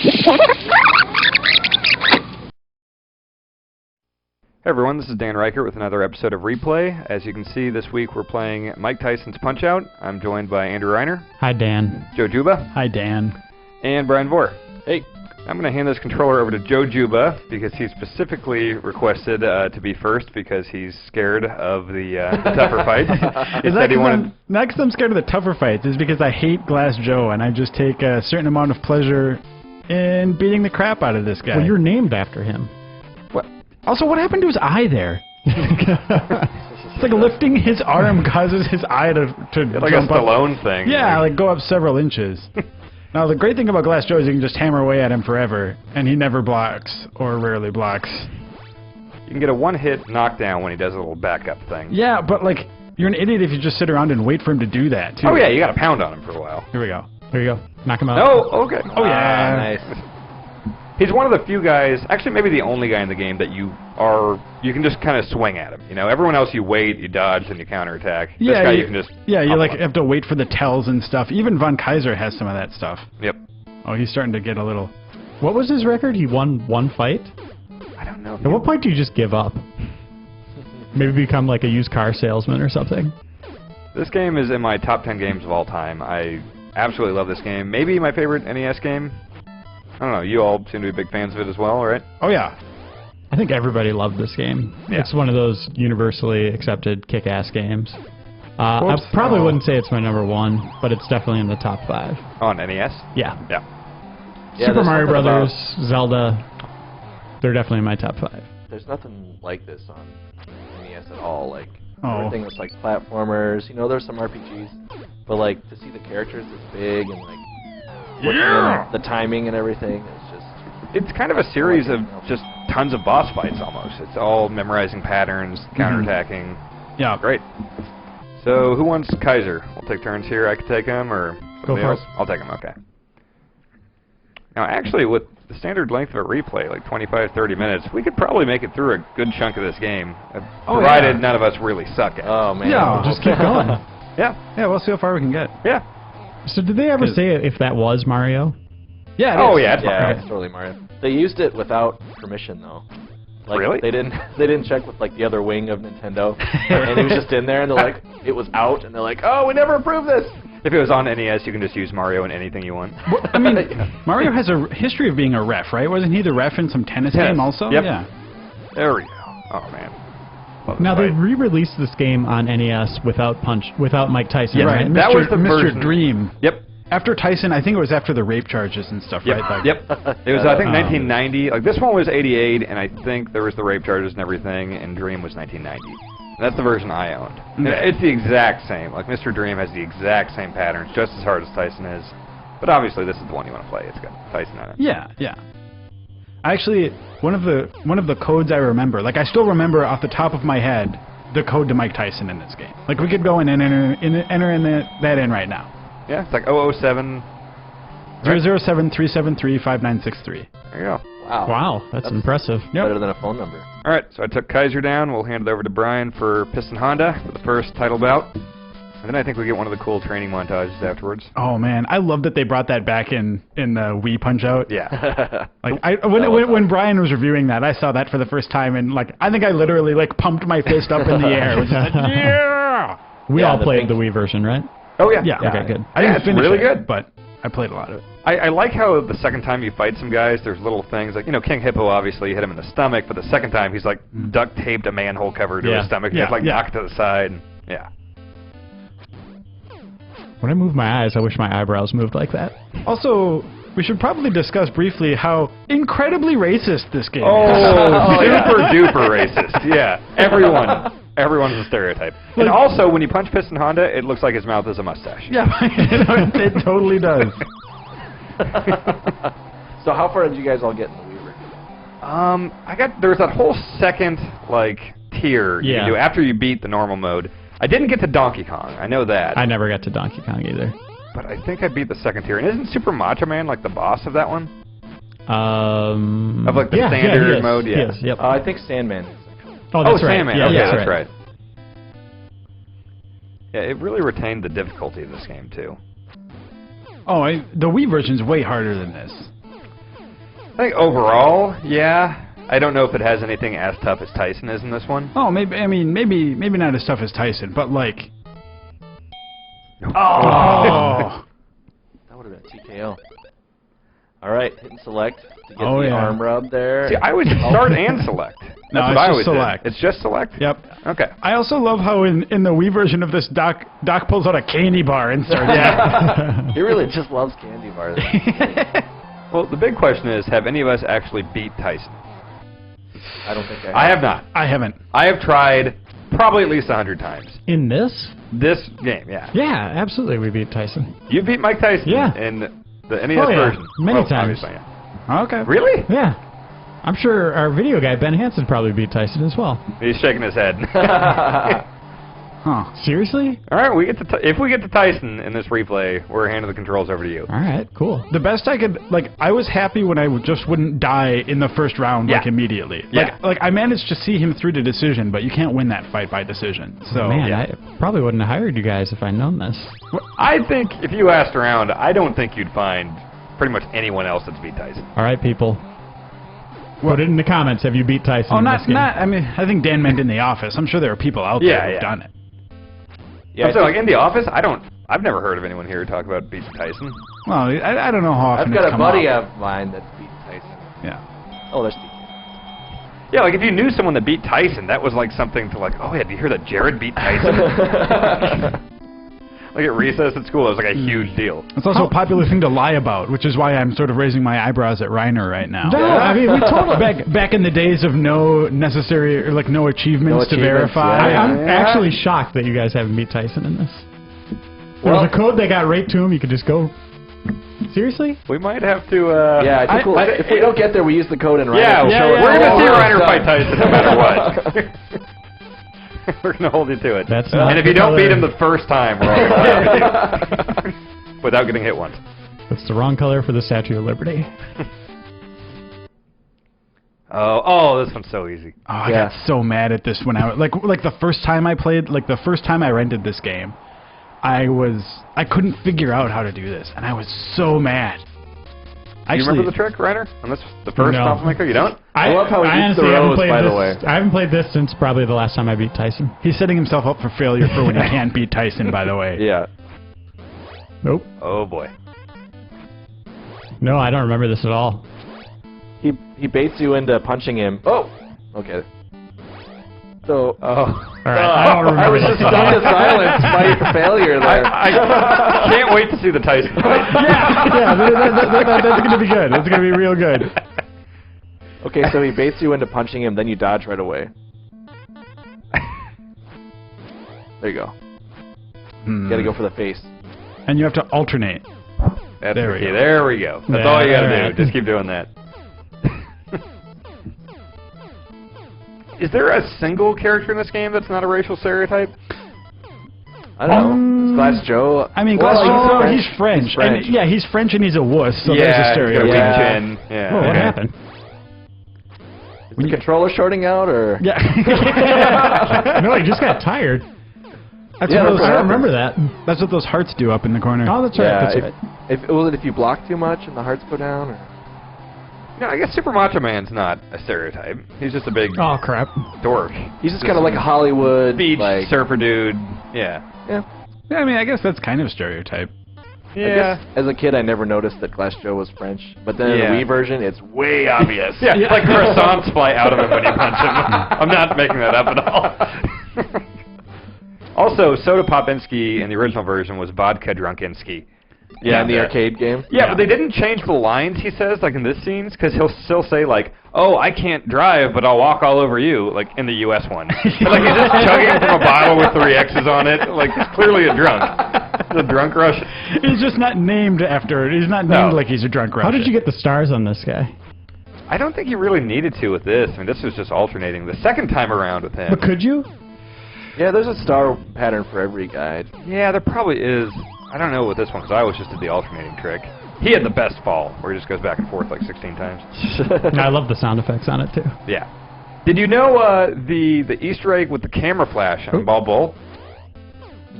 Hey everyone, this is Dan Ryckert with another episode of Replay. As you can see, this week we're playing Mike Tyson's Punch-Out. I'm joined by Andrew Reiner. Hi, Dan. Joe Juba. Hi, Dan. And Bryan Vore. Hey. I'm going to hand this controller over to Joe Juba because he specifically requested to be first because he's scared of the tougher fights. Not because I'm scared of the tougher fights. It's because I hate Glass Joe, and I just take a certain amount of pleasure in beating the crap out of this guy. Well, you're named after him. What? Also, what happened to his eye there? It's like lifting his arm causes his eye to like jump a Stallone thing. Yeah, like go up several inches. Now, the great thing about Glass Joe is you can just hammer away at him forever, and he never blocks, or rarely blocks. You can get a one-hit knockdown when he does a little backup thing. Yeah, but, like, you're an idiot if you just sit around and wait for him to do that, too. Oh, yeah, you got to pound on him for a while. Here we go. Here you go. Knock him out. No, okay. Oh, yeah. Nice. He's one of the few guys, actually maybe the only guy in the game that you can just kind of swing at him. You know, everyone else you wait, you dodge, and you counterattack. Yeah, this guy you can just... Yeah, you like have to wait for the tells and stuff. Even Von Kaiser has some of that stuff. Yep. Oh, he's starting to get a little... What was his record? He won one fight? I don't know. At what point do you just give up? Maybe become like a used car salesman or something? This game is in my top 10 games of all time. I absolutely love this game. Maybe my favorite NES game. I don't know, you all seem to be big fans of it as well, right? Oh, yeah. I think everybody loved this game. Yeah. It's one of those universally accepted kick-ass games. I probably wouldn't say it's my number one, but it's definitely in the top 5. On NES? Yeah. Yeah. Super Mario Brothers, Zelda, they're definitely in my top 5. There's nothing like this on NES at all. Like Oh. everything was like platformers. You know, there's some RPGs, but like to see the characters this big and like the timing and everything is just. It's kind of a series of just tons of boss fights almost. It's all memorizing patterns, counterattacking. Yeah. Great. So who wants Kaiser? We'll take turns here. I could take him, or Go somebody for else? it. I'll take him. Okay. Now, actually, with the standard length of a replay, like 25, 30 minutes, we could probably make it through a good chunk of this game, provided none of us really suck at it. Oh man. Yeah, Just keep going. Yeah. Yeah, we'll see how far we can get. Yeah. So did they ever say if that was Mario? Yeah, it Oh, is. yeah, it's Yeah, Mario. it's totally Mario. They used it without permission though. Like, Really? They didn't check with like the other wing of Nintendo, and it was just in there, and they're like, it was out, and they're like, oh, we never approved this. If it was on NES, you can just use Mario in anything you want. Well, I mean, Mario has a history of being a ref, right? Wasn't he the ref in some tennis game also? Yep. Yeah. There we go. Oh, man. Love Now this they fight. re-released this game on NES without Mike Tyson, Yeah, right? that was the Mr. version. Dream. Yep. After Tyson, I think it was after the rape charges and stuff, Yep. right? Like, Yep. It was, I think, 1990. Like, this one was 88, and I think there was the rape charges and everything, and Dream was 1990. And that's the version I owned. And Okay. it's the exact same. Like, Mr. Dream has the exact same patterns, just as hard as Tyson is. But obviously, this is the one you want to play. It's got Tyson on it. Yeah, yeah. Actually, one of the codes I remember, like I still remember off the top of my head the code to Mike Tyson in this game. Like we could go and enter that in right now. Yeah, it's like 007. 007-373-5963. There you go. Wow. Wow, that's impressive. Better than a phone number. All right, so I took Kaiser down. We'll hand it over to Bryan for Piston Honda for the first title bout. And then I think we get one of the cool training montages afterwards. Oh man, I love that they brought that back in the Wii Punch-Out. Yeah. Like when Bryan was reviewing that, I saw that for the first time, and like I think I literally like pumped my fist up in the air. It was just like, yeah. We Yeah, all the played thing- the Wii version, right? Oh, yeah. Yeah. Okay, good. I didn't it's finish really it, good. but I played a lot of it. I like how the second time you fight some guys, there's little things like, you know, King Hippo obviously hit him in the stomach, but the second time he's like duct taped a manhole cover to his stomach. You have to like knock it to the side. And, yeah. When I move my eyes, I wish my eyebrows moved like that. Also, we should probably discuss briefly how incredibly racist this game is. Oh, super duper racist. Yeah. Everyone's a stereotype. And also, when you punch Piston Honda, it looks like his mouth is a mustache. Yeah, it totally does. So how far did you guys all get in the Wii version? There's that whole second, like, tier you can do after you beat the normal mode. I didn't get to Donkey Kong. I know that. I never got to Donkey Kong either. But I think I beat the second tier. And isn't Super Macho Man like the boss of that one? Of like the standard mode? Yeah. Yes, yep. I think Sandman is actually. Oh, that's right. Sandman. Yeah, Okay, that's that's right. right. Yeah, it really retained the difficulty of this game, too. Oh, the Wii version's way harder than this. I think overall, yeah. I don't know if it has anything as tough as Tyson is in this one. Oh, maybe. I mean, maybe not as tough as Tyson, but like. Oh. That would have been TKO. All right, hit and select to get the yeah. arm rub there. See, I always start and select. No, That's it's what I just always select. did. It's just select? Yep. Okay. I also love how in the Wii version of this, Doc pulls out a candy bar and starts. Yeah. He really just loves candy bars. Well, the big question is, have any of us actually beat Tyson? I don't think I have not. I haven't. I have tried probably at least 100 times. In this? This game, yeah. Yeah, absolutely. We beat Tyson. You beat Mike Tyson Yeah. in the NES version. Many times. Obviously, yeah. Okay. Really? Yeah. I'm sure our video guy, Ben Hanson, probably beat Tyson as well. He's shaking his head. Huh. Seriously? All right, we get to if we get to Tyson in this replay, we're handing the controls over to you. All right, cool. The best I could, like, I was happy when I just wouldn't die in the first round, Yeah. like, immediately. Yeah. Like, I managed to see him through to decision, but you can't win that fight by decision. So, Man, yeah. I probably wouldn't have hired you guys if I'd known this. I think if you asked around, I don't think you'd find pretty much anyone else that's beat Tyson. All right, people. Put it in the comments. Have you beat Tyson Oh, in not, this game? I mean, I think Dan meant in the office. I'm sure there are people out there Yeah, who've yeah. done it. Yeah, so like in the office, I've never heard of anyone here talk about beating Tyson. Well, I don't know how often I've got it's a come buddy up. of mine that's beat Tyson. Yeah. Oh, there's TK. Yeah, like if you knew someone that beat Tyson, that was like something to like, oh yeah, did you hear that Jared beat Tyson? Like at recess at school, it was like a huge deal. It's also a popular thing to lie about, which is why I'm sort of raising my eyebrows at Reiner right now. No, I mean, we totally... Back in the days of no necessary, or like no achievements to achievements, verify. yeah. I'm actually shocked that you guys haven't beat Tyson in this. There was a code that got right to him. You could just go. Seriously? We might have to. Yeah, I think if we don't get there, we use the code in Reiner. Yeah, to show we're it. gonna see Oh, Reiner done. fight Tyson no matter what. We're gonna hold you to it. That's not and if you the don't color. beat him the first time, we're all gonna fight with you. Without getting hit once. That's the wrong color for the Statue of Liberty. Oh, this one's so easy. Oh, I got so mad at this when I like the first time I played, like the first time I rented this game, I couldn't figure out how to do this, and I was so mad. Do you remember the trick, Reiner? On this, the first No. compliment maker? You don't? I love how he eats the honestly haven't rose, played by the this- way. I haven't played this since probably the last time I beat Tyson. He's setting himself up for failure for when he can't beat Tyson, by the way. Yeah. Nope. Oh boy. No, I don't remember this at all. He baits you into punching him. Oh! Okay. So... Oh. All right, I don't remember I was this just at all. stunned to silence by failure there. I can't wait to see the Tyson fight. That's gonna be good. That's gonna be real good. Okay, so he baits you into punching him, then you dodge right away. There you go. You gotta go for the face. And you have to alternate. That's There we okay. go. There we go. That's Yeah, all you gotta alright. do. Just keep doing that. Is there a single character in this game that's not a racial stereotype? I don't know. Is Glass Joe... I mean, Well, Glass Joe, he's he's French. He's French. And, yeah, he's French and he's a wuss, so yeah, there's a he's got a stereotype. weak Yeah. chin. Yeah. Whoa, what okay. happened? Is the controller shorting out, or... Yeah. No, he just got tired. That's Yeah, what those, I don't happens. remember that. That's what those hearts do up in the corner. Oh, that's right. Yeah, That's right. if you block too much and the hearts go down, or... No, I guess Super Macho Man's not a stereotype. He's just a big Oh, crap. dork. He's just kind of like a Hollywood... Beach like, surfer dude. Yeah. yeah. Yeah, I mean, I guess that's kind of a stereotype. I guess as a kid, I never noticed that Glass Joe was French, but then in Yeah. the Wii version, it's way obvious. Yeah, like croissants fly out of him when you punch him. I'm not making that up at all. Also, Soda Popinski in the original version was Vodka Drunkinski. Yeah, in the arcade game. Yeah, but they didn't change the lines he says, like in this scenes, because he'll still say, like, oh, I can't drive, but I'll walk all over you, like in the U.S. one. But, like, he's just chugging from a bottle with 3 X's on it. Like, he's clearly a drunk. He's a drunk Russian. He's just not named after it. He's not named like he's a drunk Russian. How did you get the stars on this guy? I don't think he really needed to with this. I mean, this was just alternating the second time around with him. But could you? Yeah, there's a star pattern for every guide. Yeah, there probably is. I don't know with this one, because I always just did the alternating trick. He had the best fall, where he just goes back and forth like 16 times. I love the sound effects on it, too. Yeah. Did you know the Easter egg with the camera flash on Ball Bull?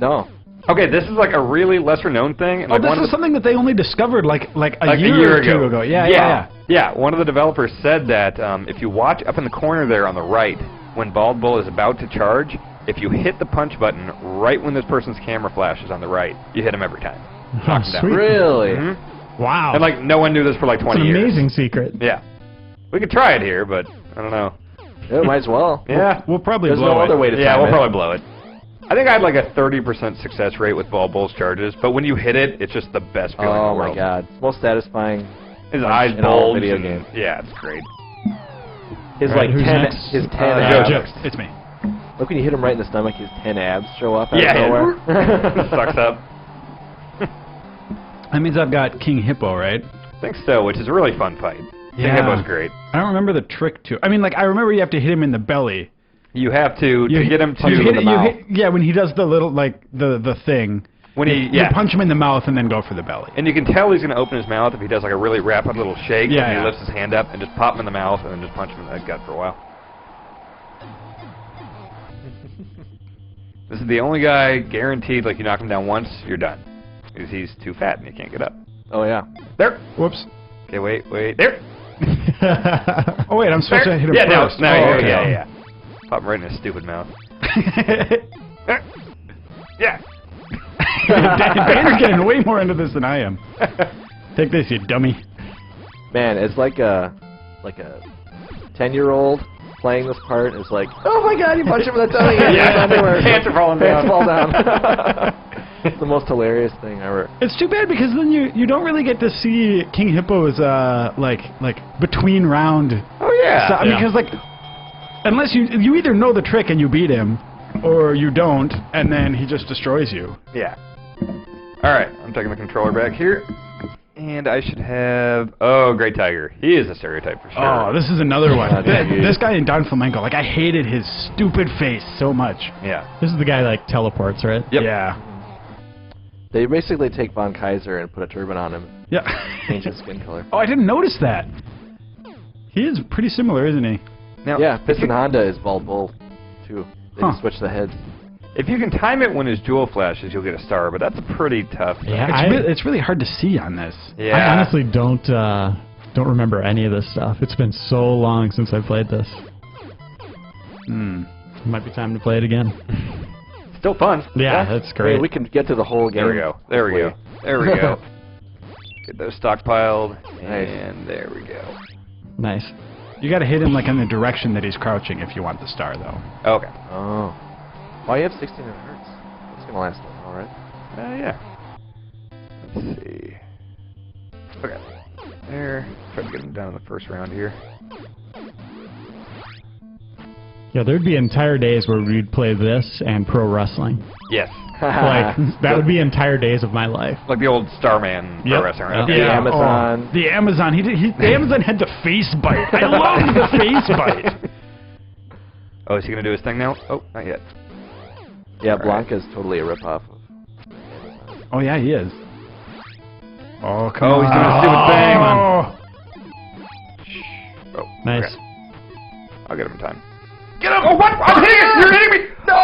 No. Okay, this is like a really lesser known thing. And Oh, like this one is something that they only discovered like a a year or two ago. Yeah. Yeah, one of the developers said that if you watch up in the corner there on the right, when Bald Bull is about to charge, if you hit the punch button right when this person's camera flashes on the right, you hit him every time. Knock him down. Sweet. Really? Mhm. Wow. And like no one knew this for like 20 It's an years. amazing secret. Yeah. We could try it here, but I don't know. Yeah, might as well. Yeah. We'll probably There's blow no it. other way to Yeah, time we'll it. probably blow it. I think I had like a 30% success rate with Bald Bull's charges, but when you hit it, it's just the best feeling in Oh the my world. god. Most satisfying. His eyes in all bulge. video and- games. Yeah, it's great. His Alright, like who's 10 next? his 10 Joe. abs. Joe, it's me. Look when you hit him right in the stomach, his 10 abs show up out Yeah, of nowhere. it sucks up. That means I've got King Hippo, right? I think so, which is a really fun fight. King Hippo's great. I don't remember the trick to. I mean, like I remember you have to hit him in the belly. You have to get him to You hit, the you mouth. hit, yeah, when he does the little like the thing. when he You punch him in the mouth and then go for the belly. and you can tell he's going to open his mouth if he does like a really rapid little shake. Yeah, and he yeah. lifts his hand up and just pop him in the mouth and then just punch him in the gut for a while. This is the only guy guaranteed, like you knock him down once, you're done. Because he's too fat and he can't get up. Oh yeah. There. Whoops. Okay, wait. There. Oh wait, I'm supposed to hit him yeah, first. no, Oh, okay. yeah. Pop him right in his stupid mouth. There. Yeah. Dan's getting way more into this than I am. Take this, you dummy. Man, it's like a 10-year-old playing this part. It's like, oh my god, you punch him in the tummy. Yeah. Pants are falling down. Pants fall down. It's the most hilarious thing ever. It's too bad because then you don't really get to see King Hippo's like between round. Oh yeah. I mean, because like unless you either know the trick and you beat him, or you don't, and then he just destroys you. Yeah. All right, I'm taking the controller back here, and I should have. Oh, Great Tiger. He is a stereotype for sure. Oh, this is another one. geez. This guy in Don Flamenco, like I hated his stupid face so much. Yeah. This is the guy that like teleports, right? Yep. Yeah. They basically take Von Kaiser and put a turban on him, Yeah. change his skin color. Oh, I didn't notice that. He is pretty similar, isn't he? Now, Yeah, Piston Honda is Bald Bull, too. They just switch the heads. if you can time it when his jewel flashes, you'll get a star, but that's pretty tough. Yeah, It's really hard to see on this. Yeah. I honestly don't remember any of this stuff. It's been so long since I played this. It might be time to play it again. Still fun. Yeah, that's great. Hey, we can get to the whole game. There we go. There we go. There we go. Get those stockpiled, Nice. and there we go. Nice. You got to hit him like in the direction that he's crouching if you want the star, though. Okay. Oh. Why you have 1600 hertz? It's going to last a while, right? Yeah. Let's see. Okay. There. Try to get him down in the first round here. Yeah, there'd be entire days where we'd play this and pro wrestling. Yes. Like, that would be entire days of my life. Like the old Starman pro wrestling. Right? Yep. Okay. The Amazon. Oh, the Amazon. The Amazon had the face bite. I love the face bite. Oh, is he going to do his thing now? Oh, not yet. Yeah, All right. Blanca's totally a ripoff of Amazon. Oh, yeah, he is. Oh, come Oh, on. he's doing a stupid thing. Oh. Oh, Nice. okay. I'll get him in time. Get him! Oh, what? I'm hitting it! You're hitting me! No!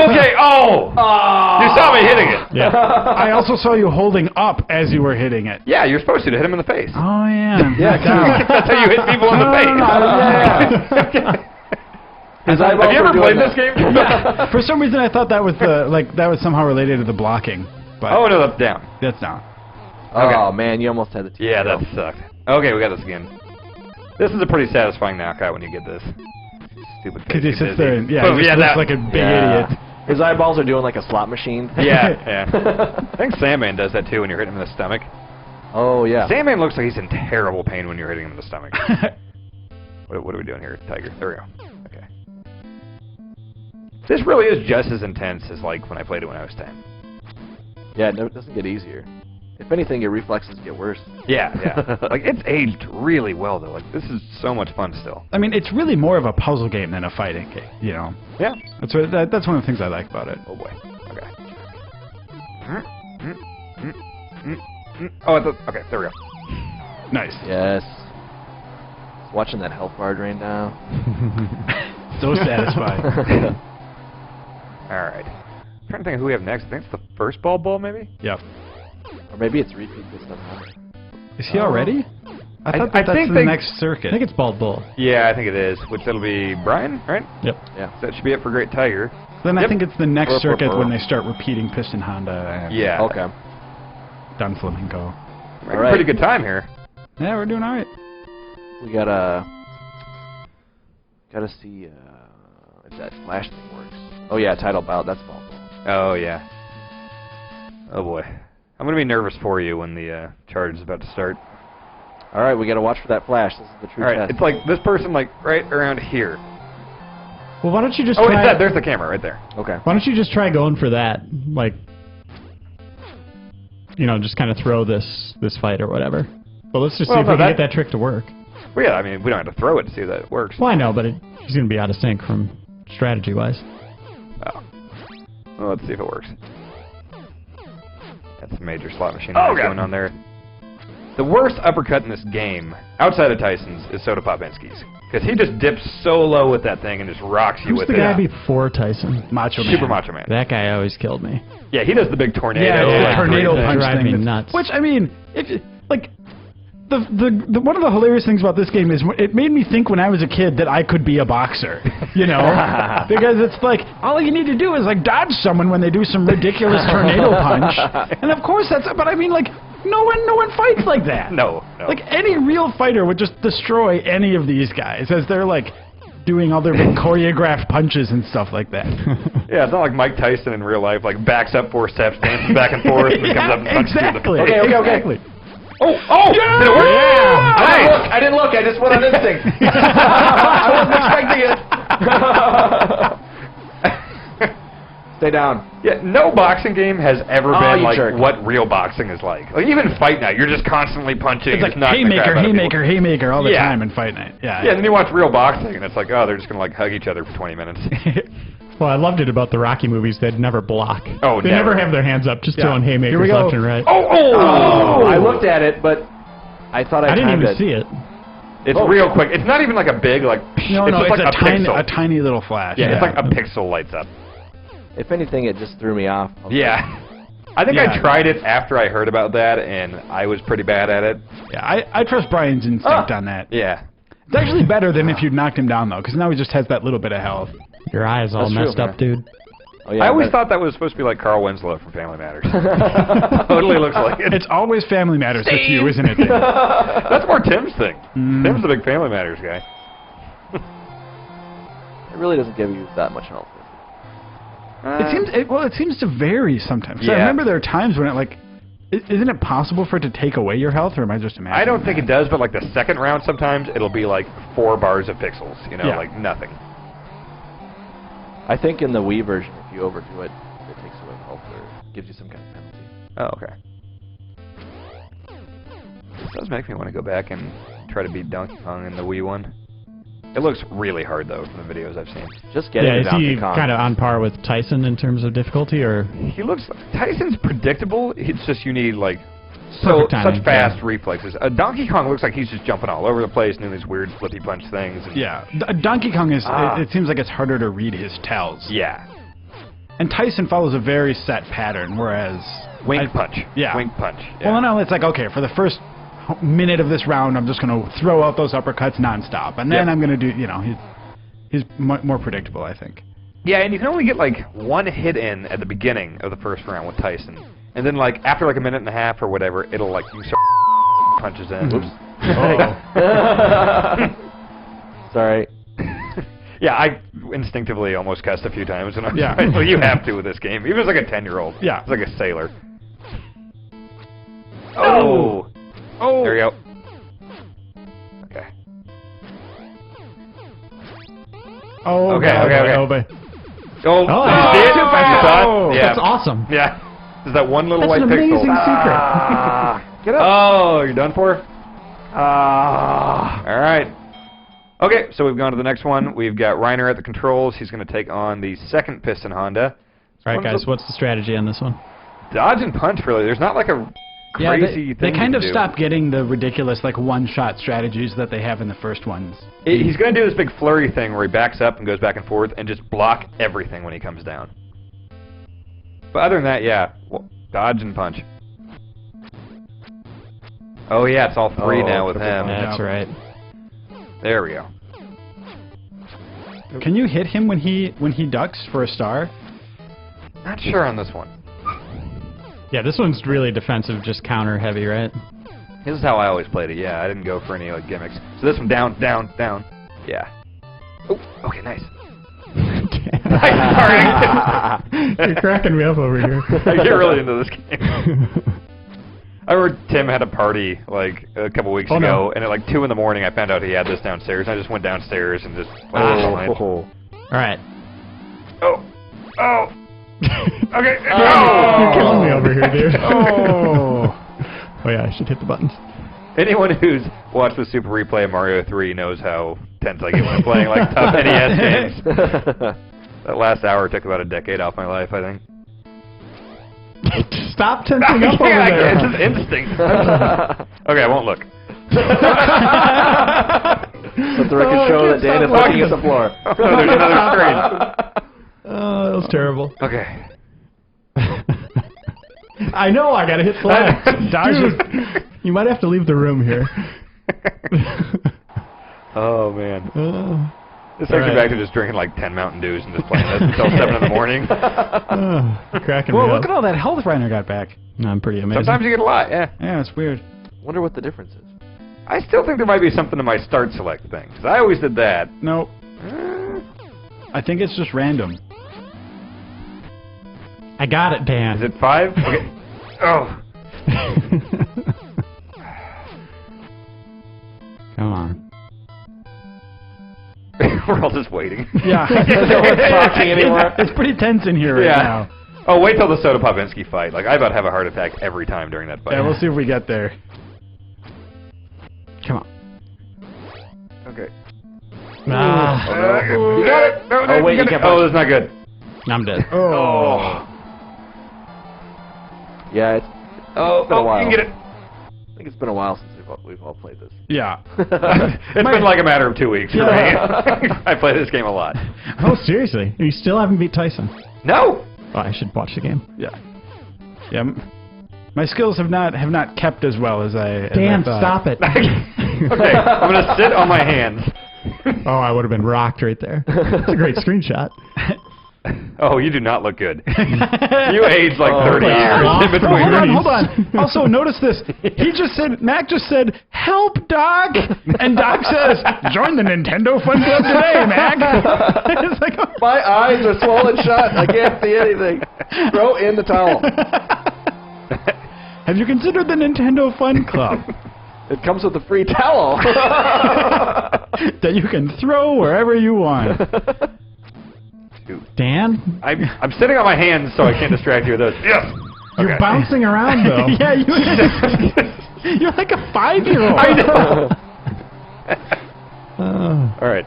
Okay, oh! You saw me hitting it. Yeah. I also saw you holding up as you were hitting it. Yeah, you're supposed to hit him in the face. Oh, yeah. That's how you hit people in the face. Yeah. His Have eyeballs you were ever doing played this that. game? Yeah. For some reason, I thought that was that was somehow related to the blocking. But Oh, no, that's down. that's down. Oh, man, you almost had the Yeah, that sucked. Okay, we got this again. This is a pretty satisfying knockout when you get this. Stupid Because he face sits busy. there and, But he just looks that- like a big Yeah. idiot. His eyeballs are doing like a slot machine. Yeah, yeah. I think Sandman does that too when you're hitting him in the stomach. Oh, yeah. Sandman looks like he's in terrible pain when you're hitting him in the stomach. What are we doing here, Tiger? There we go. Okay. This really is just as intense as like when I played it when I was 10. Yeah, no, it doesn't get easier. If anything, your reflexes get worse. Yeah, yeah. Like it's aged really well though. Like this is so much fun still. I mean, it's really more of a puzzle game than a fighting game. You know, Yeah. that's one of the things I like about it. Oh boy. Okay. Oh, okay. There we go. Nice. Yes. Watching that health bar drain down. So satisfying. All right. trying to think of who we have next. I think it's the first ball, maybe? Yep. Or maybe it's repeat piston Honda. Is he already? I thought I that's think the next circuit. I think it's Bald Bull. Yeah, I think it is, which that'll be Bryan, right? Yep. Yeah. That should be it for Great Tiger. Then I Yep. think it's the next Burr, circuit burr. when they start repeating Piston Honda and Yeah. Okay. Done Flamenco. We're having All right. a pretty good time here. Yeah, we're doing all right. We gotta see if that flash thing works. Oh yeah, title bout. That's ball. Oh, yeah. Oh, boy. I'm going to be nervous for you when the charge is about to start. All right, we gotta watch for that flash. This is the true All right, test. it's like this person, like, right around here. Well, why don't you just Oh, try... it's that. There's the camera right there. Okay. Why don't you just try going for that? Like, you know, just kind of throw this fight or whatever. But let's just see Well, if no, we can that- get that trick to work. Well, yeah, I mean, we don't have to throw it to see that it works. Well, I know, but he's going to be out of sync from strategy-wise. Oh. Well, let's see if it works. That's a major slot machine Oh, God. going on there. The worst uppercut in this game, outside of Tyson's, is Soda Popinski's. Because he just dips so low with that thing and just rocks you Who's with the it. guy before Tyson? Macho Man. Super Macho Man. That guy always killed me. Yeah, he does the big tornado. Yeah, it's like, the tornado thing. punch Drive thing. me that's- nuts. Which, I mean, if like, the one of the hilarious things about this game is it made me think when I was a kid that I could be a boxer, you know? Because it's like, all you need to do is, like, dodge someone when they do some ridiculous tornado punch. And of course that's, but I mean, like, no one fights like that. No. Like, any real fighter would just destroy any of these guys as they're, like, doing all their big choreographed punches and stuff like that. Yeah, it's not like Mike Tyson in real life, like, backs up 4 steps, dances back and forth, and then comes up and punches exactly. you in the face. Okay. Exactly. Oh! Yeah! Did it work? Yeah! Nice! I didn't look. I just went on instinct. I wasn't expecting it. Stay down. Yeah, no boxing game has ever Oh, been you like jerk. what real boxing is like. Like even Fight Night, you're just constantly punching. It's like just knocking the haymaker, crap out of people. haymaker, haymaker all the Yeah. time in Fight Night. Yeah. Yeah, and then you watch real boxing, and it's like, oh, they're just gonna like hug each other for 20 minutes. Well, I loved it about the Rocky movies. They'd never block. Oh, they never. never have their hands up, just Yeah. throwing Here we haymakers go. left and right. Oh! I looked at it, but I thought I didn't timed even it. see it. It's Oh. real quick. It's not even like a big like. No, it's no, just it's like a pixel. tiny little flash. Yeah, it's like a pixel lights up. If anything, it just threw me off. I was Yeah. I think Yeah. I tried it after I heard about that, and I was pretty bad at it. Yeah, I trust Brian's instinct on that. Yeah. It's actually better than if you'd knocked him down, though, because now he just has that little bit of health. Your eyes all That's true, messed up, man. dude. Oh, yeah, I always but- thought that was supposed to be like Carl Winslow from Family Matters. Totally looks like it. It's always Family Matters with you, isn't it? Dan? That's more Tim's thing. Mm. Tim's the big Family Matters guy. It really doesn't give you that much health. It seems to vary sometimes. So I Yeah. remember there are times when it like, isn't it possible for it to take away your health, or am I just imagining? I don't think that? it does, but like the second round sometimes it'll be like 4 bars of pixels, you know, Yeah. like nothing. I think in the Wii version, if you overdo it, it takes away health or gives you some kind of penalty. Oh, okay. This does make me want to go back and try to beat Donkey Kong in the Wii one. It looks really hard though from the videos I've seen. Just getting Yeah, to is Donkey he Kong. kind of on par with Tyson in terms of difficulty, or He looks Tyson's predictable. It's just you need like Perfect timing, such fast yeah. reflexes. Donkey Kong looks like he's just jumping all over the place, doing these weird flippy punch things. And Yeah, Donkey Kong is. Ah. It seems like it's harder to read his tells. Yeah. And Tyson follows a very set pattern, whereas Wink punch. Yeah. Wink punch. Yeah. Well, no, it's like, okay, for the first minute of this round, I'm just going to throw out those uppercuts nonstop, and then Yep. I'm going to do, he's more predictable, I think. Yeah, and you can only get like 1 hit in at the beginning of the first round with Tyson, and then like after like a minute and a half or whatever, it'll like you start punches in. Oops. Sorry. Yeah, I instinctively almost cussed a few times, and Yeah. well, you have to with this game. Even as like a 10-year-old. Yeah. It's like a sailor. Oh. Oh! There you go. Okay. Oh, Okay, God. okay, okay. Oh, but Oh, Oh, you yeah. see it? Too You fast. saw it? Oh. Yeah. that's awesome. Yeah. There's that one little That's white an pixel. amazing secret. Get up. Oh, you're done for? All right. Okay, so we've gone to the next one. We've got Reiner at the controls. He's going to take on the second piston Honda. All right, guys, what's the strategy on this one? Dodge and punch, really. There's not like a crazy they thing kind you of can do. stopped getting the ridiculous, like, one-shot strategies that they have in the first ones. He's going to do this big flurry thing where he backs up and goes back and forth and just block everything when he comes down. But other than that, yeah. Well, dodge and punch. Oh, yeah, it's all three now with him. That's right. There we go. Can you hit him when he ducks for a star? Not sure on this one. Yeah, this one's really defensive, just counter heavy, right? This is how I always played it, yeah. I didn't go for any like gimmicks. So this one, down, down, down. Yeah. Oh, okay, nice. You're cracking me up over here. I get really into this game. I remember Tim had a party like a couple weeks ago, and at like 2 in the morning I found out he had this downstairs. I just went downstairs and just played it. All right. Oh. Oh. Okay. You're killing me over here, dude. Oh. Oh yeah, I should hit the buttons. Anyone who's watched the Super Replay of Mario 3 knows how tense I get when I'm playing like tough NES games. That last hour took about a decade off my life, I think. Stop tensing up over there. It's just instinct. Okay, I won't look. Let the record show that Dan is looking at the floor. Oh, there's another screen. Oh, that was terrible. Okay. I know, I gotta hit select. Dude, you might have to leave the room here. Oh, man. This takes me back to just drinking like 10 Mountain Dews and just playing this until 7 in the morning. Cracking Whoa, me look up. at all that health Reiner got back. I'm pretty amazing. Sometimes you get a lot, yeah. Yeah, it's weird. Wonder what the difference is. I still think there might be something to my start select thing, because I always did that. Nope. I think it's just random. I got it, Dan. Is it 5? Okay. Oh. Come on. We're all just waiting. Yeah. No one's talking anymore. It's pretty tense in here right now. Oh, wait till the Soda Popinski fight. Like, I about have a heart attack every time during that fight. Yeah, we'll see if we get there. Come on. Okay. Ah, You got it! No, Oh, wait, you got it. can't Oh, punch. that's not good. I'm dead. Oh. Yeah, it's Oh, been a while. you can get it. I think it's been a while since we've all played this. Yeah. It's been like a matter of 2 weeks for me. I play this game a lot. Oh, seriously? You still haven't beat Tyson? No! Oh, I should watch the game. Yeah. Yeah. My skills have not kept as well as I. Dan, thought. stop it. Okay, I'm gonna sit on my hands. Oh, I would have been rocked right there. It's a great screenshot. Oh, you do not look good. You aged like 30 years wow. in between. Hold on. Also, notice this. Mac just said, "Help, Doc," and Doc says, "Join the Nintendo Fun Club today, Mac." It's like, oh. My eyes are swollen shut. I can't see anything. Throw in the towel. Have you considered the Nintendo Fun Club It comes with a free towel. that you can throw wherever you want? Dan? I'm sitting on my hands so I can't distract you with those. Yes! You're Okay. bouncing around, though. Yeah, you're like a 5-year-old. I know! All right.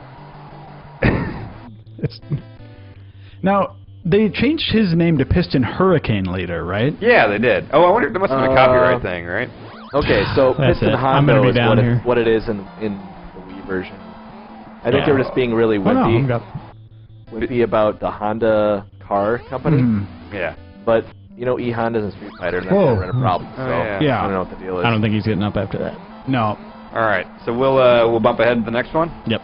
It's Now, they changed his name to Piston Hurricane later, right? Yeah, they did. Oh, I wonder if there must have been a copyright thing, right? Okay, so That's Piston it. I'm gonna Honda be is down here. what it is in the Wii version. I think Yeah. they were just being really Oh, no, I'm wimpy, got- wimpy about the Honda car company. Hmm. Yeah. But, you know, E-Hondas and Street Fighter never Whoa. had a problem, so Oh, yeah. Yeah. I don't know what the deal is. I don't think he's getting up after that. No. All right, so we'll bump ahead to the next one. Yep.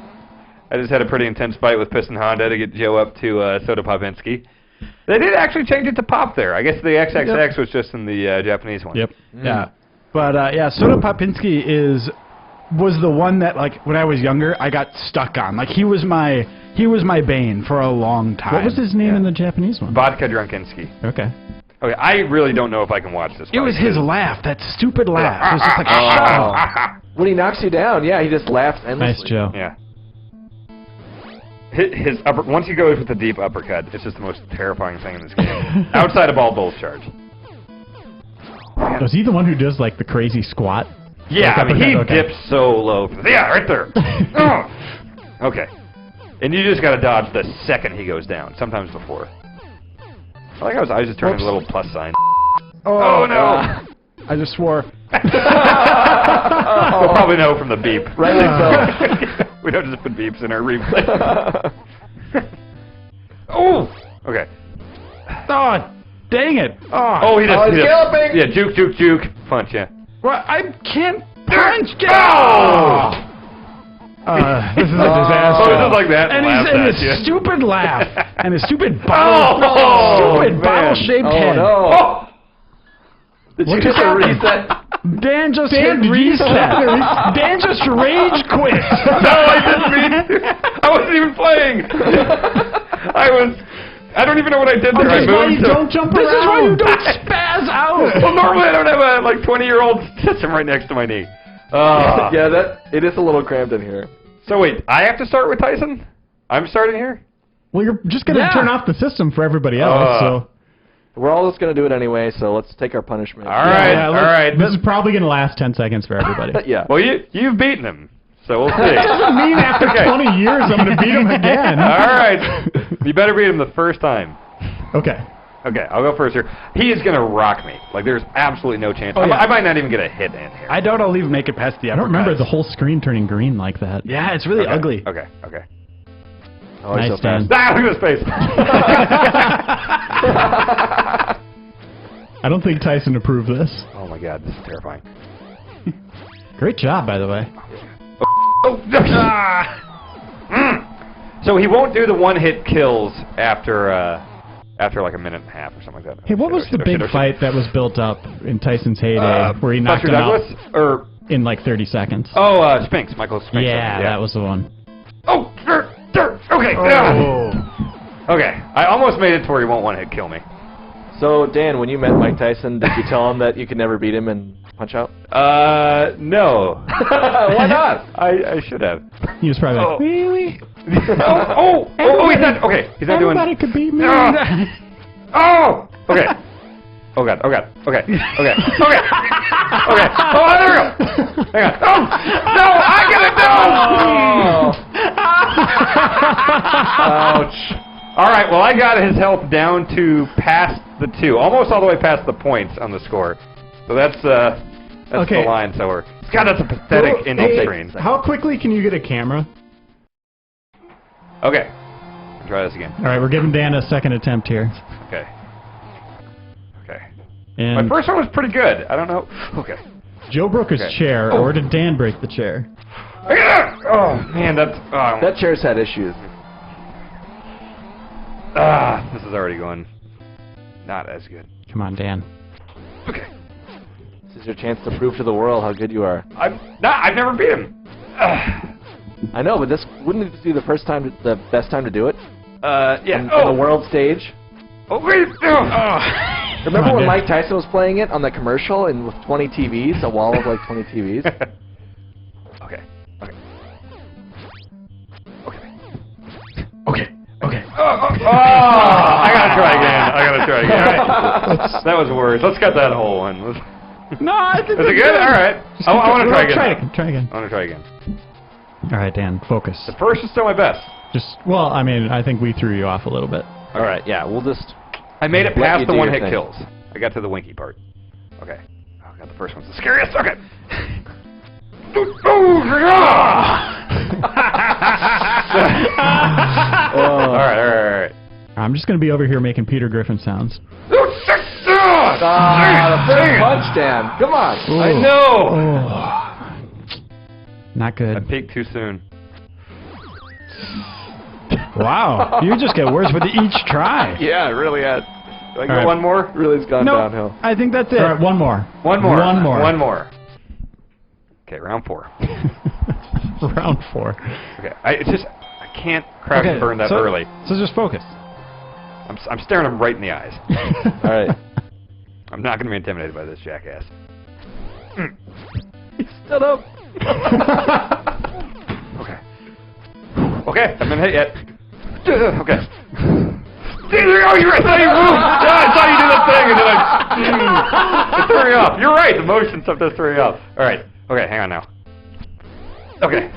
I just had a pretty intense fight with Piston Honda to get Joe up to Soda Popinski. They did actually change it to Pop there. I guess the XXX was just in the Japanese one. Yep. Yeah. But, yeah, Soda Popinski was the one that, like, when I was younger, I got stuck on. Like, he was my bane for a long time. What was his name in the Japanese one? Vodka Drunkinski. Okay. Okay, I really don't know if I can watch this. It was fight. his laugh, that stupid laugh. It was just like, Oh. shut up. When he knocks you down, yeah, he just laughs endlessly. Nice, Joe. Yeah. His upper, once he goes with the deep uppercut, it's just the most terrifying thing in this game. Outside of all Bull's charge. Was he the one who does, like, the crazy squat? Yeah, Like I mean, he uppercut? Okay. dips so low. Yeah, right there. Oh. Okay. And you just got to dodge the second he goes down, sometimes before. I like how his eyes just turn into a little plus sign. Oh, no! I just swore. We'll probably know from the beep. Rightly so. We don't just put beeps in our replay. Oh! Okay. Oh, Dang it! Oh, he does. Oh, he's galloping! Yeah, juke. Punch, yeah. Well, I can't punch. Oh! This is a disaster. Oh, this is like that. And his stupid laugh and his stupid man. bottle-shaped Oh, head. no. Oh! Did you just reset? Dan just hit reset. Dan just rage quit. No, I didn't mean to. I wasn't even playing. I don't even know what I did there. I moved. Don't jump around. This is why you don't spaz out. Well, normally I don't have a 20-year-old system right next to my knee. Yeah, it is a little cramped in here. So wait, I have to start with Tyson? I'm starting here? Well, you're just going to turn off the system for everybody else, so... We're all just going to do it anyway, so let's take our punishment. All right. This is probably going to last 10 seconds for everybody. Yeah. Well, you've beaten him, so we'll see. That doesn't mean after 20 years I'm going to beat him again. All right. You better beat him the first time. Okay. Okay, I'll go first here. He is going to rock me. Like, there's absolutely no chance. I might not even get a hit in here. I doubt I'll even make it past the upper. I don't remember the whole screen turning green like that. Yeah, it's really ugly. Okay. Oh, Nice, so fast. Ah, look at his face. I don't think Tyson approved this. Oh, my God, this is terrifying. Great job, by the way. So he won't do the one-hit kills after like a minute and a half or something like that. Hey, what was the big fight that was built up in Tyson's heyday where he knocked Buster him Douglas? out in like 30 seconds? Oh, Spinks. Michael Spinks. Yeah, that was the one. Oh, okay. Okay, I almost made it to where he won't one-hit kill me. So, Dan, when you met Mike Tyson, did you tell him that you could never beat him in Punch-Out? No. Why not? I should have. He was probably like, really? Oh, he's not, okay, he's not doing... Everybody could beat me. Oh, okay. Oh, God, okay. Oh, there we go. Hang on. Oh, no, I got it, no! Ouch. All right, well, I got his health down to past the 2, almost all the way past the points on the score. So that's the line. So God, that's a pathetic ending screen. How quickly can you get a camera? Okay, try this again. All right, we're giving Dan a second attempt here. Okay. And My first one was pretty good. I don't know. Okay. Joe broke his chair, or did Dan break the chair? Oh man, That chair's had issues. This is already going not as good. Come on, Dan. Okay. This is your chance to prove to the world how good you are. I've never beat him. I know, but wouldn't this be the best time to do it? Yeah. On the world stage. Oh wait. Remember when Mike Tyson was playing it on the commercial and with 20 TVs, a wall of like 20 TVs? Okay. I gotta try again. All right. That was worse. Let's cut that whole one. No, I think Is it good? All right. I want to try again. Try again. I want to try again. All right, Dan, focus. The first is still my best. I mean, I think we threw you off a little bit. All right, yeah, we'll just... I made it Let past you the do your one-hit thing. kills. I got to the winky part. Okay. Oh, God, the first one's the scariest. Okay. All right. I'm just going to be over here making Peter Griffin sounds. the first punch, Dan. Come on. I know. Not I good. peaked too soon. Wow, you just get worse with each try. Yeah, it really has. Do I All right. go one more? Really has gone No, downhill. I think that's it. All right, one more. One more. One more. One more. Okay, round 4. Round 4. Okay, I can't crash and burn that early. So just focus. I'm staring him right in the eyes. All right. I'm not going to be intimidated by this jackass. He stood up. Okay. Okay, I haven't hit yet. Okay. Oh, you're right. I thought you moved. Yeah, I saw you do that thing, and then it threw me off. You're right. The motion stuff does throw me off. All right. Okay, hang on now. Okay.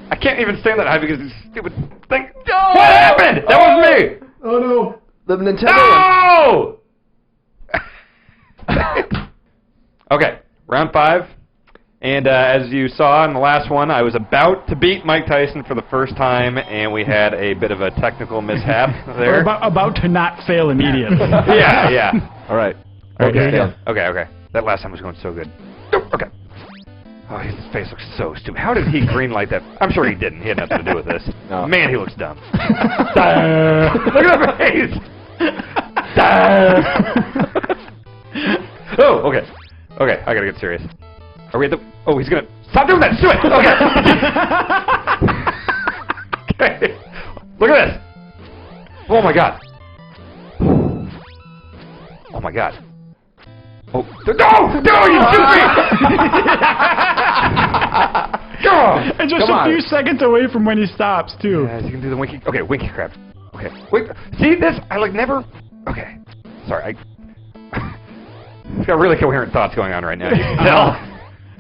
I can't even stand that high because of this stupid thing. Oh! What happened? That wasn't me. Oh no. The Nintendo. No! Okay, round 5. And as you saw in the last one, I was about to beat Mike Tyson for the first time, and we had a bit of a technical mishap there. We're about to not fail immediately. Yeah. All right. Okay. That last time was going so good. Okay. Oh, his face looks so stupid. How did he green light that? I'm sure he didn't. He had nothing to do with this. No. Man, he looks dumb. Look at that face. Oh, okay. Okay, I gotta get serious. Are we at the... Oh, he's gonna... Stop doing that! Do it! Okay. Okay. Look at this! Oh my god. Oh my god. Oh, no! No, you shoot me! Come on! And just a few seconds away from when he stops, too. Yeah, you can do the winky... Okay, winky crab. Okay. Wait, see this? I like never... Okay. Sorry, I've got really coherent thoughts going on right now. You can tell.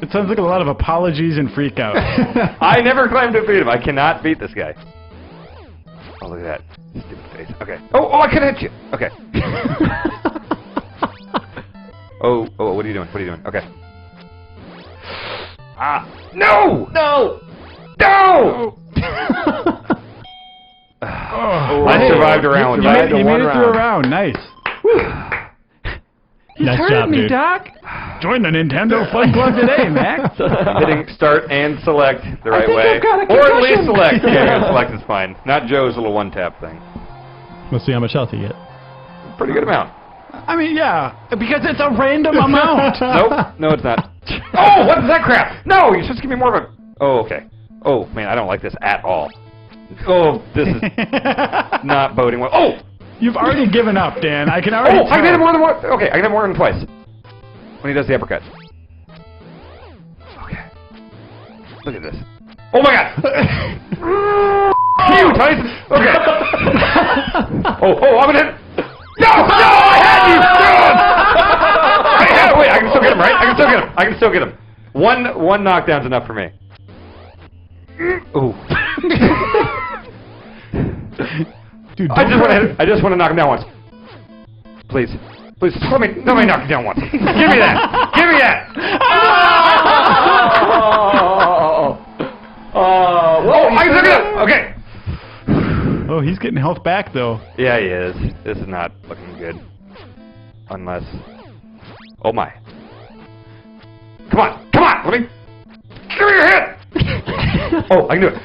It sounds like a lot of apologies and freak out. I never claimed to beat him. I cannot beat this guy. Oh, look at that. Stupid face. Okay. Oh, I could hit you. Okay. Oh, what are you doing? What are you doing? Okay. No! No! No! I survived a round. You made it through a round. Nice. Nice job, dude. Doc. Join the Nintendo Fun Club today, Max. Hitting start and select the right way. Or at least select. Yeah, select is fine. Not Joe's little one-tap thing. Let's see how much health you get. Pretty good amount. I mean, yeah, because it's a random amount. Nope. No, it's not. Oh, what is that crap? No, you're supposed to give me more of a... Oh, okay. Oh, man, I don't like this at all. Oh, this is not boding well. Oh! You've already given up, Dan. I can already tell. I can hit him more than one. Okay, I can hit more than twice. When he does the uppercut. Okay. Look at this. Oh my god! You, Tyson! Okay. I'm gonna hit. No! I had you! Wait, I can still get him, right? I can still get him. One knockdown's enough for me. Ooh. Dude, I just want to knock him down once. Please, let me knock him down once. Give me that. I took it up. Okay. Oh, he's getting health back though. Yeah, he is. This is not looking good. Unless. Oh my. Come on. Let me. Give me your hit. Oh, I can do it.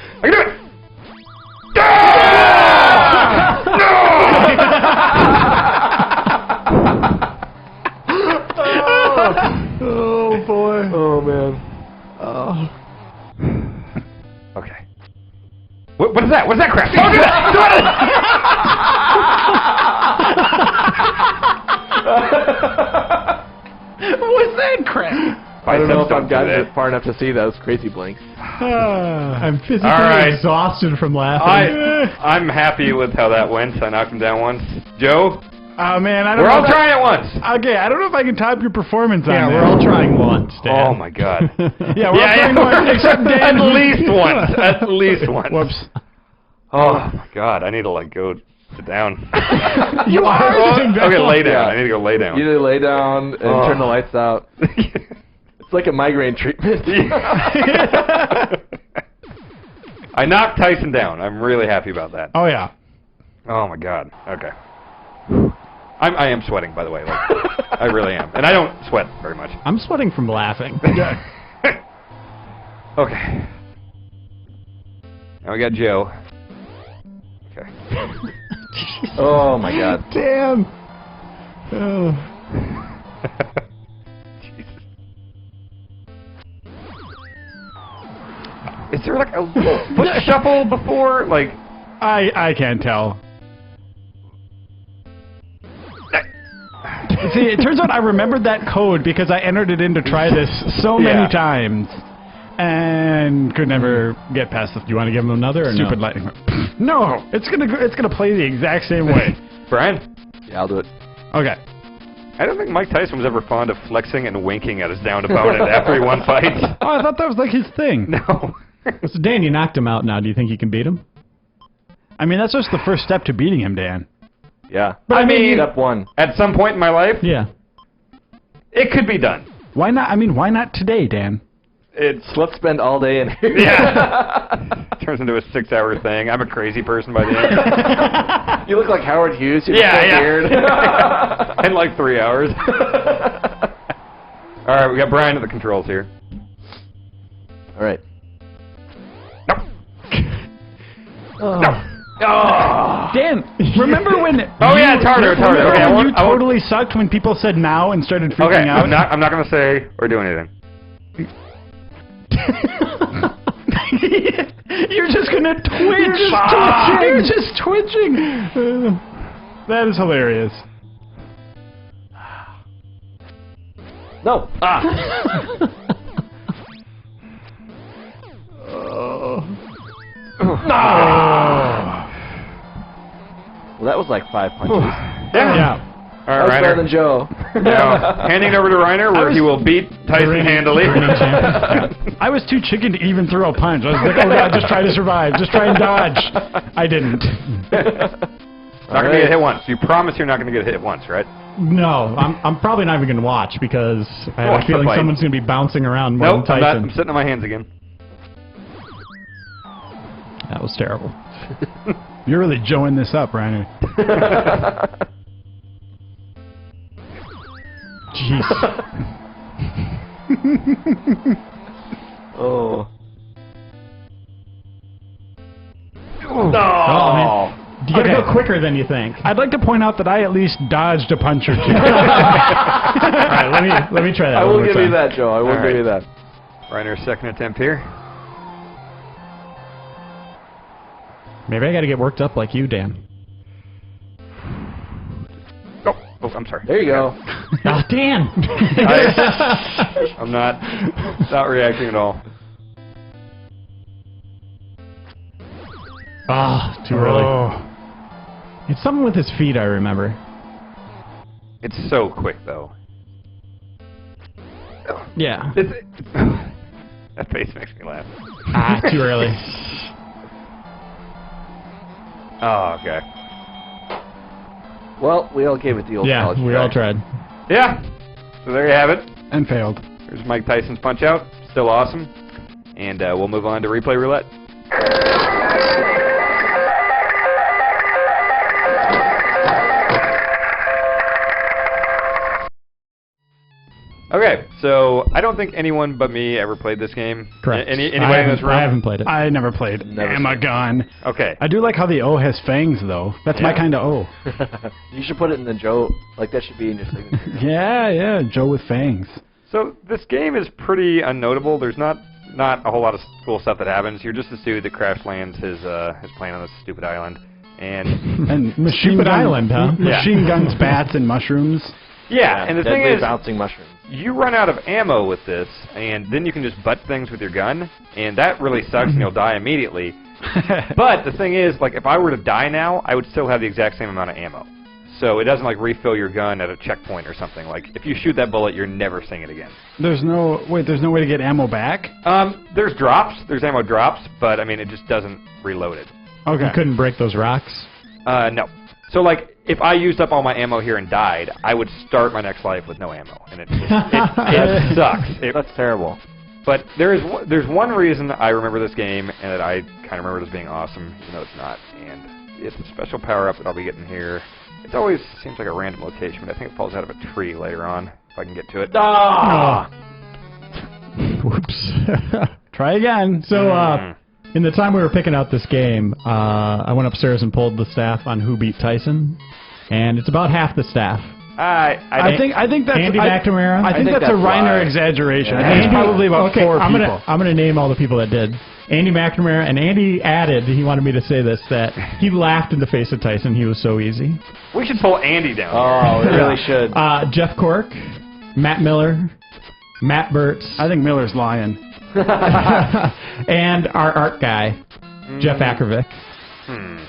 Oh boy. Oh man. Okay. What is that? What's that crap? Don't do that! What's that crap? I don't know if I've gotten it far enough to see those crazy blinks. I'm physically exhausted from laughing. I'm happy with how that went. I knocked him down once. Joe? Oh man, I don't We're know. all trying it once. Okay, I don't know if I can top your performance on Yeah, that. we're all trying once, Dan. Oh my god. Yeah, we're all trying once, except Dan. At least once. At least once. Whoops. Oh my god, I need to go sit down. You are sitting down. Okay, lay down. Yeah. I need to go lay down. You need to lay down and turn the lights out. It's like a migraine treatment. I knocked Tyson down. I'm really happy about that. Oh yeah. Oh my god. Okay. I am sweating, by the way. I really am. And I don't sweat very much. I'm sweating from laughing. Okay. Now we got Joe. Okay. Oh my god. Damn. Oh. Jesus. Is there like a little foot shuffle before? Like, I can't tell. See, it turns out I remembered that code because I entered it in to try this so many times and could never get past the. You want to give him another or stupid no? lightning? No, it's gonna play the exact same way. Brian? Yeah, I'll do it. Okay. I don't think Mike Tyson was ever fond of flexing and winking at his downed opponent after he won fights. Oh, I thought that was like his thing. No. So Dan, you knocked him out now. Do you think you can beat him? I mean, that's just the first step to beating him, Dan. Yeah. But I mean, step one. At some point in my life, Yeah. it could be done. Why not? I mean, why not today, Dan? Let's spend all day in here. Yeah. Turns into a 6-hour thing. I'm a crazy person by the end. You look like Howard Hughes. You Yeah, have a beard. In like 3 hours. All right, we got Bryan at the controls here. All right. Nope. Oh. No. Oh. Dan, remember when? Oh yeah, it's harder. It's harder. Remember Okay, when you totally sucked when people said now and started freaking okay, out? I'm not gonna say or do anything. You're just gonna twitch. You're just twitching. That is hilarious. No. Well, that was like 5 punches. Yeah. All That was right, better Reiner. than Joe. Now, handing over to Reiner, where he will beat Tyson handily. I was too chicken to even throw a punch. I was like, oh god, just try to survive. Just try and dodge. I didn't. Not gonna get hit once. You promise you're not gonna get hit once, right? No, I'm probably not even going to watch because I have Watch a the feeling fight. someone's going to be bouncing around more Nope, than I'm not. Tyson. I'm sitting on my hands again. That was terrible. You're really joeing this up, Reiner. Jeez. Oh. Oh, man. You gotta go quicker than you think. I'd like to point out that I at least dodged a punch or two. All right, let me try that. I one will more give time. you that, Joe. I will All give right. you that. Reiner's second attempt here. Maybe I gotta get worked up like you, Dan. Oh, I'm sorry. There you go. Oh, Dan! I'm not reacting at all. Ah, too early. Oh. It's something with his feet, I remember. It's so quick though. Yeah. That face makes me laugh. Ah, too early. Oh, okay. Well, we all gave it the old Yeah, college we all tried. Yeah. So there you have it. And failed. There's Mike Tyson's Punch Out. Still awesome. And we'll move on to Replay Roulette. Okay, so I don't think anyone but me ever played this game. Correct. Anybody in this room? I haven't played it. I never played Never Amagon. Okay. I do like how the O has fangs, though. That's my Yeah. kind of O. You should put it in the Joe. Like, that should be in your signature. Yeah, Joe with fangs. So this game is pretty unnotable. There's not a whole lot of cool stuff that happens. You're just a dude that crash lands his plane on this stupid island, and And machine Stupid gun, island, huh? Machine guns, bats, and mushrooms. yeah. And the thing Deadly is, bouncing mushrooms. you run out of ammo with this, and then you can just butt things with your gun, and that really sucks, and you'll die immediately. But the thing is, like, if I were to die now, I would still have the exact same amount of ammo. So it doesn't, like, refill your gun at a checkpoint or something. Like, if you shoot that bullet, you're never seeing it again. There's no way to get ammo back? There's drops. There's ammo drops, but, I mean, it just doesn't reload it. Okay. You couldn't break those rocks? No. So, like, if I used up all my ammo here and died, I would start my next life with no ammo, and it sucks. That's terrible. But there's one reason I remember this game, and that I kind of remember it as being awesome, even though it's not. And it's a special power-up that I'll be getting here. It always seems like a random location, but I think it falls out of a tree later on, if I can get to it. Ah! Whoops. Try again. So, in the time we were picking out this game, I went upstairs and pulled the staff on who beat Tyson, and it's about half the staff. I think that's Andy McNamara? I think that's a that's Reiner why. exaggeration. Yeah. I think it's probably about okay, 4 I'm people. gonna name all the people that did. Andy McNamara, and Andy added, he wanted me to say this, that he laughed in the face of Tyson. He was so easy. We should pull Andy down. Oh, we here. really should. Jeff Cork, Matt Miller, Matt Burtz, I think Miller's lying. and our art guy, Jeff Akervik. I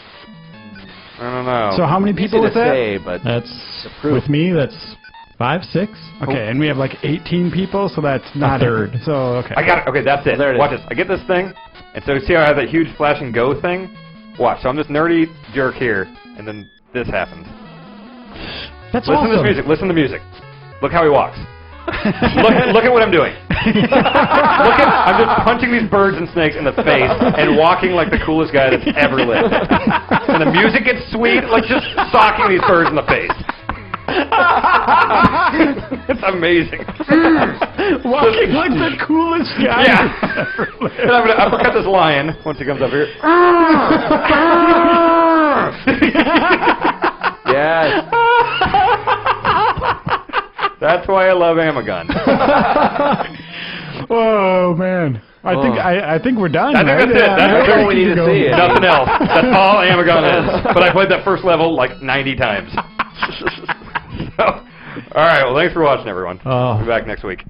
don't know. So how many Easy people to with that? say, but That's, proof. with me, that's 5, 6. Okay, and we have like 18 people, so that's not third. So, okay. I got it. Okay, that's it. There it is. Watch this. I get this thing, and so see how I have that huge flash and go thing? Watch. So I'm this nerdy jerk here, and then this happens. That's Listen to awesome. this music. Listen to the music. Look how he walks. look at what I'm doing. I'm just punching these birds and snakes in the face and walking like the coolest guy that's ever lived. And the music gets sweet, like just socking these birds in the face. It's amazing. Walking like the coolest guy. Yeah. And I'm gonna uppercut this lion once he comes up here. Yes. That's why I love Amagon. Oh man. I think we're done. I think right? that's it. That's all we need to see. Nothing else. That's all Amagon is. But I played that first level like 90 times. So, all right. Well, thanks for watching, everyone. We'll be back next week.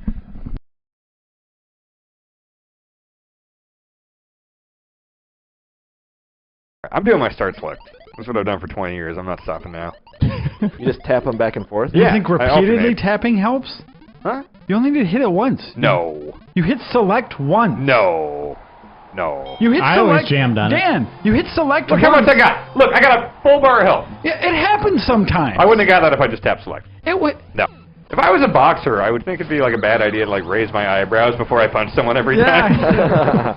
I'm doing my start select. That's what I've done for 20 years. I'm not stopping now. You just tap them back and forth? You Yeah, think I repeatedly alternate. tapping helps? Huh? You only need to hit it once. No. You hit select once. No. No. You hit I select. always jammed on it. Dan, you hit select Look once. how much I got. Look, I got a full bar of health. Yeah, it happens sometimes. I wouldn't have got that if I just tapped select. It would. No. If I was a boxer, I would think it'd be like a bad idea to like raise my eyebrows before I punch someone every time. Yeah.